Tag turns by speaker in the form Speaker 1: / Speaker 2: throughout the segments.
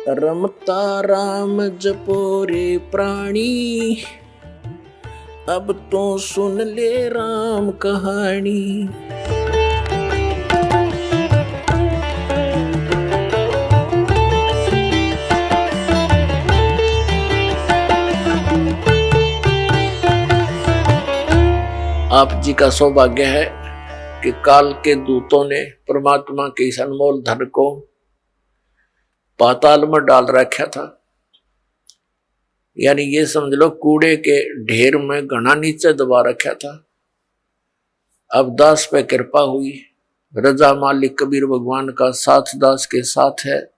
Speaker 1: रमता राम जपो रे प्राणी, अब तो सुन ले राम कहानी। आप जी का सौभाग्य है कि काल के दूतों ने परमात्मा के इस अनमोल धन को पाताल में डाल रखा था। यानी ये समझ लो कूड़े के ढेर में घना नीचे दबा रखा था। अब दास पे कृपा हुई, रजा मालिक कबीर भगवान का साथ दास के साथ है,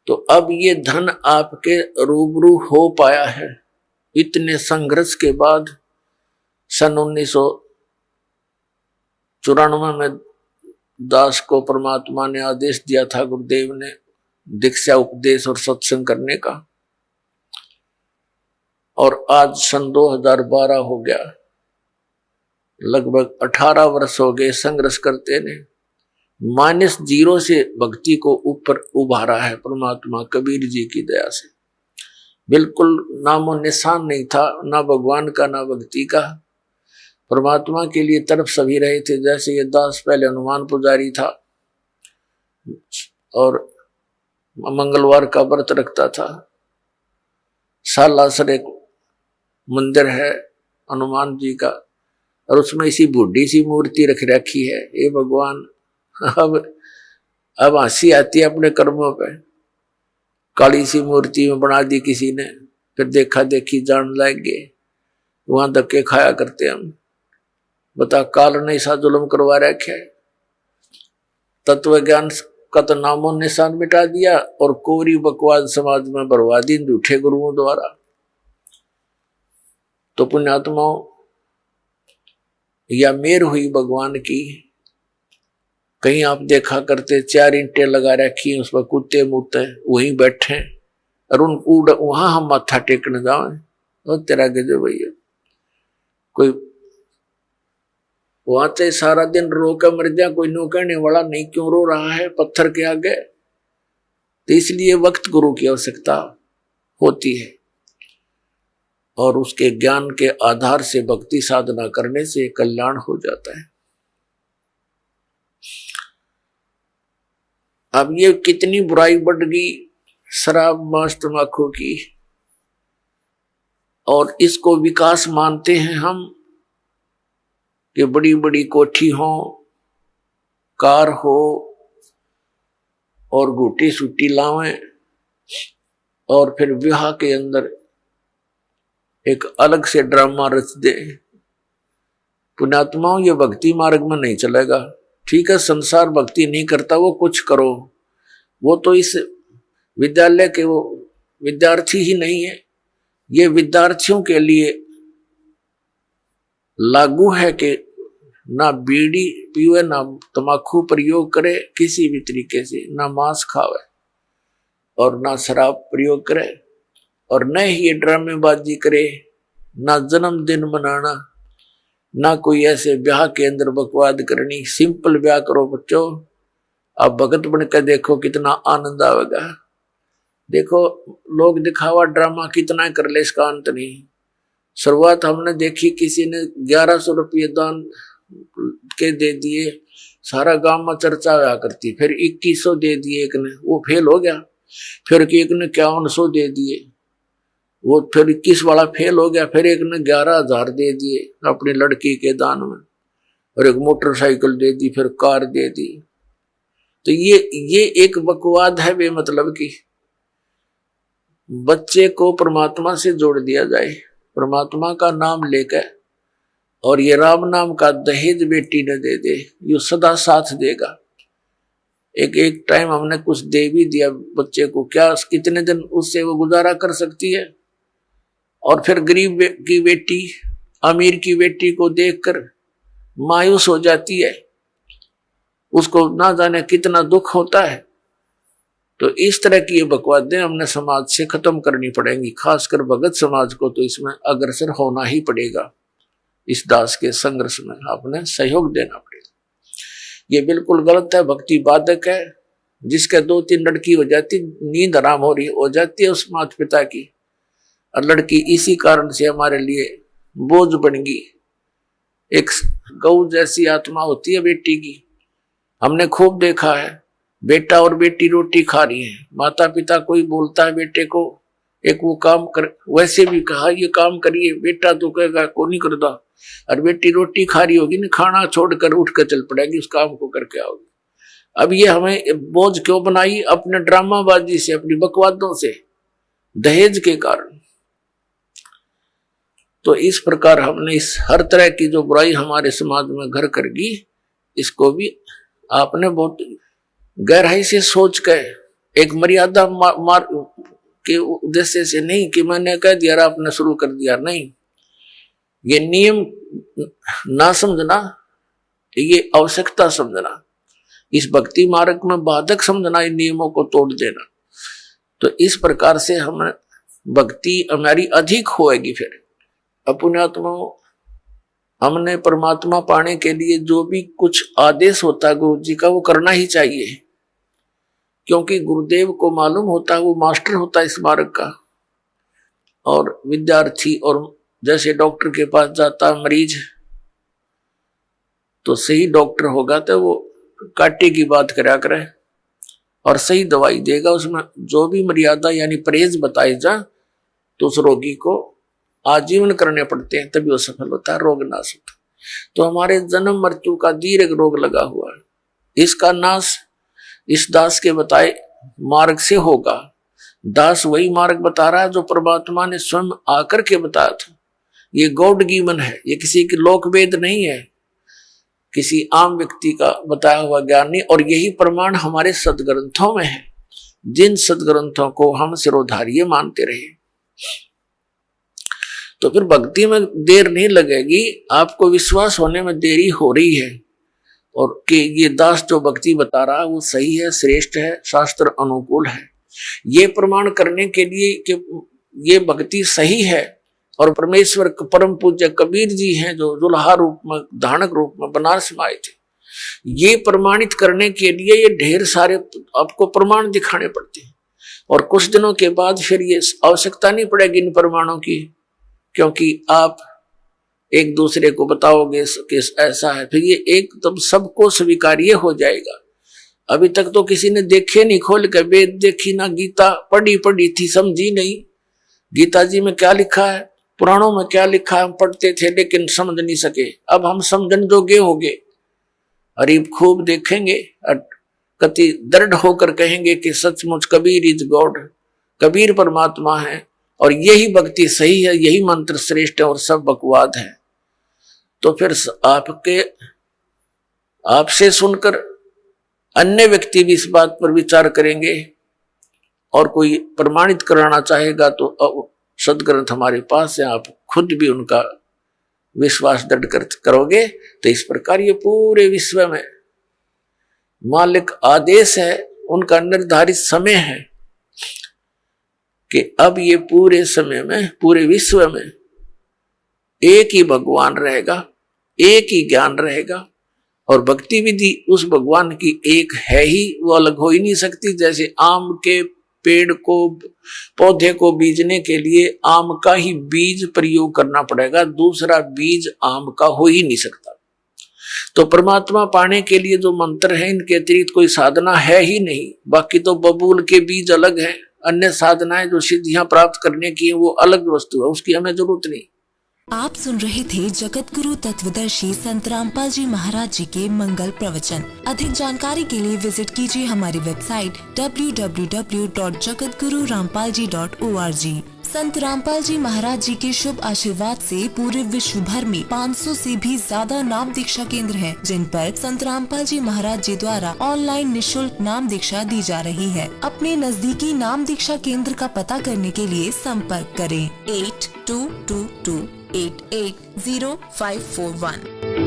Speaker 1: तो अब ये धन आपके रूबरू हो पाया है। इतने संघर्ष के बाद सन 1994 में दास को परमात्मा ने आदेश दिया था, गुरुदेव ने, दीक्षा उपदेश और सत्संग करने का। और आज सन 2012 हो गया, लगभग 18 वर्ष हो गए संघर्ष करते ने। -0 से भक्ति को ऊपर उभारा है परमात्मा कबीर जी की दया से। बिल्कुल नामो निशान नहीं था, ना भगवान का ना भक्ति का। परमात्मा के लिए तरफ सभी रहे थे। जैसे ये दास पहले हनुमान पुजारी था और मंगलवार का व्रत रखता था। सालासर एक मंदिर है हनुमान जी का, और उसमें इसी बूढ़ी सी मूर्ति रख रखी है। ये भगवान, अब हंसी आती है अपने कर्मों पे। काली सी मूर्ति में बना दी किसी ने, फिर देखा देखी जान लाएंगे, वहां धक्के खाया करते हम। बता, काल ने ऐसा जुल्म करवा रखा है। तत्व ज्ञान का तो नामो निशान मिटा दिया और कोरी बकवाद समाज में बरवा दी झूठे गुरुओं द्वारा। तो पुण्यात्माओं, या मेर हुई भगवान की। कहीं आप देखा करते 4 ईंटें लगा रखी, उस पर कुत्ते मुत्ते वहीं बैठे, और वहां हम माथा टेकने जाए, और तेरा गजब भैया। कोई वहां से सारा दिन रो कर मर जाए, कोई नो कहने वाला नहीं क्यों रो रहा है पत्थर के आगे। तो इसलिए वक्त गुरु की आवश्यकता होती है, और उसके ज्ञान के आधार से भक्ति साधना करने से कल्याण हो जाता है। अब ये कितनी बुराई बढ़ गई शराब मांस तंबाकू की, और इसको विकास मानते हैं हम कि बड़ी बड़ी कोठी हो, कार हो, और गुटी सुटी लावें, और फिर विवाह के अंदर एक अलग से ड्रामा रच दे। पुण्यात्माओं, ये भक्ति मार्ग में नहीं चलेगा। ठीक है, संसार भक्ति नहीं करता, वो कुछ करो, वो तो इस विद्यालय के वो विद्यार्थी ही नहीं है। ये विद्यार्थियों के लिए लागू है कि ना बीड़ी पीवे, ना तंबाकू प्रयोग करे किसी भी तरीके से, ना मांस खावे और ना शराब प्रयोग करे, और न ही ये ड्रामेबाजी करे, ना जन्मदिन मनाना, ना कोई ऐसे ब्याह के अंदर बकवाद करनी। सिंपल ब्याह करो बच्चों। आप भगत बनकर देखो कितना आनंद आवेगा। देखो, लोग दिखावा ड्रामा कितना कर ले, इसका अंत नहीं। शुरुआत हमने देखी, किसी ने 1100 रुपये दान के दे दिए, सारा गांव में चर्चा हुआ करती। फिर 2100 दे दिए एक ने, वो फेल हो गया। फिर एक ने 5100 दे दिए, वो फिर 21 वाला फेल हो गया। फिर एक ने 11,000 दे दिए अपनी लड़की के दान में, और एक मोटरसाइकिल दे दी, फिर कार दे दी। तो ये एक बकवाद है बेमतलब की। बच्चे को परमात्मा से जोड़ दिया जाए, परमात्मा का नाम लेकर, और ये राम नाम का दहेज बेटी ने दे दे, यो सदा साथ देगा। एक टाइम हमने कुछ दे भी दिया बच्चे को, क्या कितने दिन उससे वो गुजारा कर सकती है। और फिर गरीब की बेटी अमीर की बेटी को देखकर मायूस हो जाती है, उसको ना जाने कितना दुख होता है। तो इस तरह की ये बकवादें हमने समाज से खत्म करनी पड़ेंगी, खासकर भगत समाज को तो इसमें अग्रसर होना ही पड़ेगा। इस दास के संघर्ष में आपने सहयोग देना पड़ेगा। ये बिल्कुल गलत है, भक्ति बाधक है। जिसके 2-3 लड़की हो जाती, नींद आराम हो जाती है उस माता पिता की, और लड़की इसी कारण से हमारे लिए बोझ बन गई। एक गौ जैसी आत्मा होती है बेटी की। हमने खूब देखा है, बेटा और बेटी रोटी खा रही है, माता पिता कोई बोलता है बेटे को एक वो काम कर, वैसे भी कहा ये काम करिए, बेटा तो कहेगा को नहीं करता, और बेटी रोटी खा रही होगी ना, खाना छोड़कर उठ कर चल पड़ेगी उस काम को करके आओगी। अब ये हमें बोझ क्यों बनाई? अपने ड्रामाबाजी से, अपनी बकवादों से, दहेज के कारण। तो इस प्रकार हमने इस हर तरह की जो बुराई हमारे समाज में घर कर गई, इसको भी आपने बहुत गहराई से सोच कर एक मर्यादा मार के उद्देश्य से नहीं कि मैंने कह दिया आपने शुरू कर दिया, नहीं, ये नियम ना समझना, ये आवश्यकता समझना, इस भक्ति मार्ग में बाधक समझना, इन नियमों को तोड़ देना। तो इस प्रकार से हम भक्ति हमारी अधिक होएगी। फिर पुण्यात्मा हमने परमात्मा पाने के लिए जो भी कुछ आदेश होता है गुरु जी का, वो करना ही चाहिए, क्योंकि गुरुदेव को मालूम होता है, वो मास्टर होता है इस मार्ग का। और विद्यार्थी, और जैसे डॉक्टर के पास जाता है मरीज, तो सही डॉक्टर होगा तो वो काटे की बात करा करे और सही दवाई देगा, उसमें जो भी मर्यादा यानी परहेज बताए जा, तो उस रोगी को आजीवन करने पड़ते हैं, तभी वो सफल होता है, रोग नाश होता है। तो हमारे जन्म मृत्यु का दीर्घ रोग लगा हुआ है, इसका नाश इस दास के बताए मार्ग से होगा। दास वही मार्ग बता रहा है जो परमात्मा ने स्वयं आकर के बताया था। ये गॉड गिवन है, ये किसी की लोक वेद नहीं है, किसी आम व्यक्ति का बताया हुआ ज्ञान नहीं। और यही प्रमाण हमारे सदग्रंथों में है, जिन सदग्रंथों को हम सिरोधार्य मानते रहे। तो फिर भक्ति में देर नहीं लगेगी, आपको विश्वास होने में देरी हो रही है, और कि ये दास जो भक्ति बता रहा है वो सही है, श्रेष्ठ है, शास्त्र अनुकूल है। ये प्रमाण करने के लिए कि ये भक्ति सही है, और परमेश्वर परम पूज्य कबीर जी हैं जो दुल्हा रूप में, धानक रूप में बनारस में आए थे, ये प्रमाणित करने के लिए ये ढेर सारे आपको प्रमाण दिखाने पड़ते हैं। और कुछ दिनों के बाद फिर ये आवश्यकता नहीं पड़ेगी इन प्रमाणों की, क्योंकि आप एक दूसरे को बताओगे कि ऐसा है, फिर ये एकदम सबको स्वीकार्य हो जाएगा। अभी तक तो किसी ने देखे नहीं, खोल के वेद देखी ना, गीता पढ़ी थी, समझी नहीं गीता जी में क्या लिखा है, पुराणों में क्या लिखा है, हम पढ़ते थे लेकिन समझ नहीं सके। अब हम समझन जोगे हो गए, अरीब खूब देखेंगे, कति दृढ़ होकर कहेंगे कि सचमुच कबीर इज गॉड, कबीर परमात्मा है, और यही भक्ति सही है, यही मंत्र श्रेष्ठ है, और सब बकवाद है। तो फिर आपसे सुनकर अन्य व्यक्ति भी इस बात पर विचार करेंगे, और कोई प्रमाणित कराना चाहेगा तो सदग्रंथ हमारे पास है, आप खुद भी उनका विश्वास दृढ़ करोगे। तो इस प्रकार ये पूरे विश्व में मालिक आदेश है, उनका निर्धारित समय है कि अब ये पूरे समय में, पूरे विश्व में एक ही भगवान रहेगा, एक ही ज्ञान रहेगा, और भक्ति विधि उस भगवान की एक है ही, वो अलग हो ही नहीं सकती। जैसे आम के पेड़ को, पौधे को बीजने के लिए आम का ही बीज प्रयोग करना पड़ेगा, दूसरा बीज आम का हो ही नहीं सकता। तो परमात्मा पाने के लिए जो मंत्र है, इनके अतिरिक्त कोई साधना है ही नहीं। बाकी तो बबूल के बीज अलग है, अन्य साधनाएं जो सिद्धियां प्राप्त करने की है वो अलग वस्तु है, उसकी हमें जरूरत नहीं।
Speaker 2: आप सुन रहे थे जगत गुरु तत्वदर्शी संत रामपाल जी महाराज जी के मंगल प्रवचन। अधिक जानकारी के लिए विजिट कीजिए हमारी वेबसाइट www.jagatgururampalji.org। संत रामपाल जी महाराज जी के शुभ आशीर्वाद से पूरे विश्व भर में 500 से भी ज्यादा नाम दीक्षा केंद्र हैं, जिन पर संत रामपाल जी महाराज जी द्वारा ऑनलाइन निःशुल्क नाम दीक्षा दी जा रही है। अपने नजदीकी नाम दीक्षा केंद्र का पता करने के लिए संपर्क करें 8222880541।